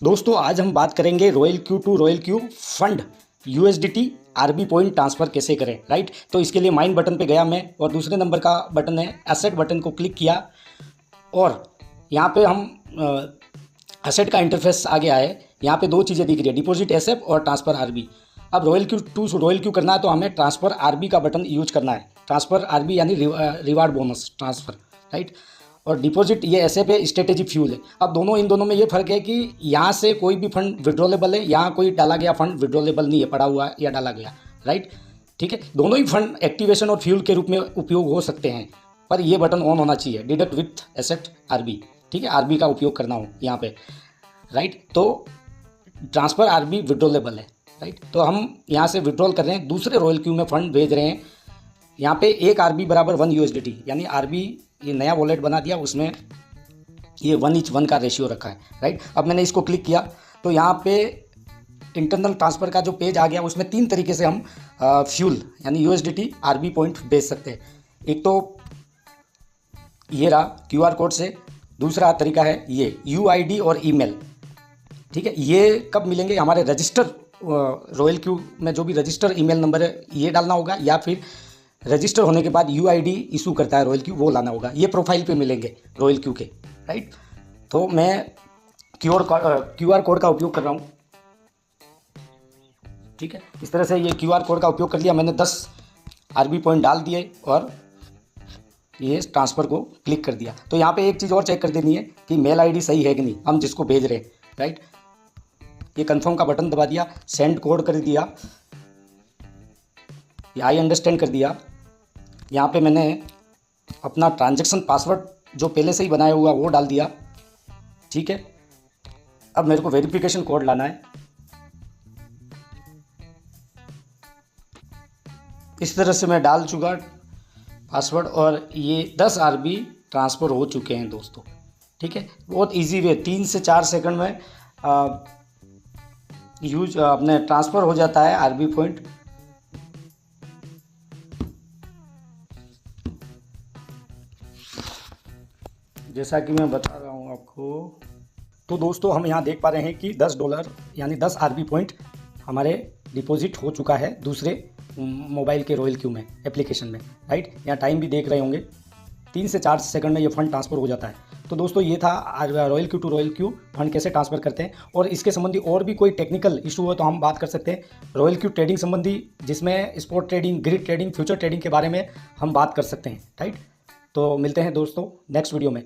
दोस्तों आज हम बात करेंगे Royal Q to Royal Q fund USDT RB point transfer कैसे करें, राइट। तो इसके लिए माइन बटन पे गया मैं और दूसरे नंबर का बटन है एसेट बटन को क्लिक किया और यहाँ पे हम एसेट का इंटरफेस आ गया है। यहाँ पे दो चीज़ें दिख रही है, डिपॉजिट एसएफ और ट्रांसफ़र आरबी। अब Royal Q to Royal Q करना है तो हमें ट्रांसफ़र आरबी का बटन यूज करना है। ट्रांसफ़र आरबी यानी रिवार्ड बोनस ट्रांसफ़र, राइट। और डिपॉजिट ये ऐसे पे स्ट्रेटेजी फ्यूल है। अब इन दोनों में ये फ़र्क है कि यहाँ से कोई भी फंड विड्रॉलेबल है, यहाँ कोई डाला गया फंड विड्रॉलेबल नहीं है, पड़ा हुआ या डाला गया, राइट। ठीक है, दोनों ही फंड एक्टिवेशन और फ्यूल के रूप में उपयोग हो सकते हैं, पर ये बटन ऑन होना चाहिए, डिडक्ट विथ एसेट आरबी। ठीक है, आरबी का उपयोग करना हो यहाँ पे, राइट। तो ट्रांसफ़र आरबी विड्रॉलेबल है, राइट। तो हम यहाँ से विड्रॉल कर रहे हैं, दूसरे रॉयल क्यू में फंड भेज रहे हैं। यहाँ पे एक आरबी बराबर 1 यूएसडीटी, यानी आरबी ये नया वॉलेट बना दिया, उसमें ये 1:1 का रेशियो रखा है, राइट। अब मैंने इसको क्लिक किया तो यहाँ पे इंटरनल ट्रांसफ़र का जो पेज आ गया, उसमें 3 तरीके से हम फ्यूल यानी यूएसडीटी आरबी पॉइंट भेज सकते हैं। एक तो ये रहा क्यूआर कोड से, दूसरा तरीका है ये यूआईडी और ईमेल। ठीक है, ये कब मिलेंगे, हमारे रजिस्टर रॉयल क्यू में जो भी रजिस्टर ईमेल नंबर है ये डालना होगा, या फिर रजिस्टर होने के बाद यूआईडी इशू करता है रॉयल क्यू, वो लाना होगा। ये प्रोफाइल पे मिलेंगे रॉयल क्यू के, राइट। तो मैं क्यूआर कोड का उपयोग कर रहा हूँ। ठीक है, इस तरह से ये क्यूआर कोड का उपयोग कर लिया मैंने, 10 आरबी पॉइंट डाल दिए और ये ट्रांसफ़र को क्लिक कर दिया। तो यहाँ पे एक चीज़ और चेक कर देनी है कि मेल आईडी सही है कि नहीं, हम जिसको भेज रहे हैं, राइट। ये कंफर्म का बटन दबा दिया, सेंड कोड कर दिया, ये आई अंडरस्टैंड कर दिया। यहाँ पे मैंने अपना ट्रांजैक्शन पासवर्ड जो पहले से ही बनाया हुआ वो डाल दिया। ठीक है, अब मेरे को वेरिफिकेशन कोड लाना है। इस तरह से मैं डाल चुका पासवर्ड और ये 10 आरबी ट्रांसफ़र हो चुके हैं दोस्तों। ठीक है, बहुत इजी वे, 3 से 4 सेकंड में अपने ट्रांसफ़र हो जाता है आरबी पॉइंट। जैसा कि मैं बता रहा हूँ आपको। तो दोस्तों हम यहाँ देख पा रहे हैं कि $10 यानी 10 आरबी पॉइंट हमारे डिपॉजिट हो चुका है दूसरे मोबाइल के रॉयल क्यू में, एप्लीकेशन में, राइट। यहाँ टाइम भी देख रहे होंगे, 3 से 4 सेकंड में ये फ़ंड ट्रांसफ़र हो जाता है। तो दोस्तों ये था Royal Q to Royal Q fund कैसे ट्रांसफ़र करते हैं। और इसके संबंधी और भी कोई टेक्निकल इशू हो तो हम बात कर सकते हैं रॉयल क्यू ट्रेडिंग संबंधी, जिसमें spot trading, grid trading, future trading के बारे में हम बात कर सकते हैं, राइट। तो मिलते हैं दोस्तों नेक्स्ट वीडियो में।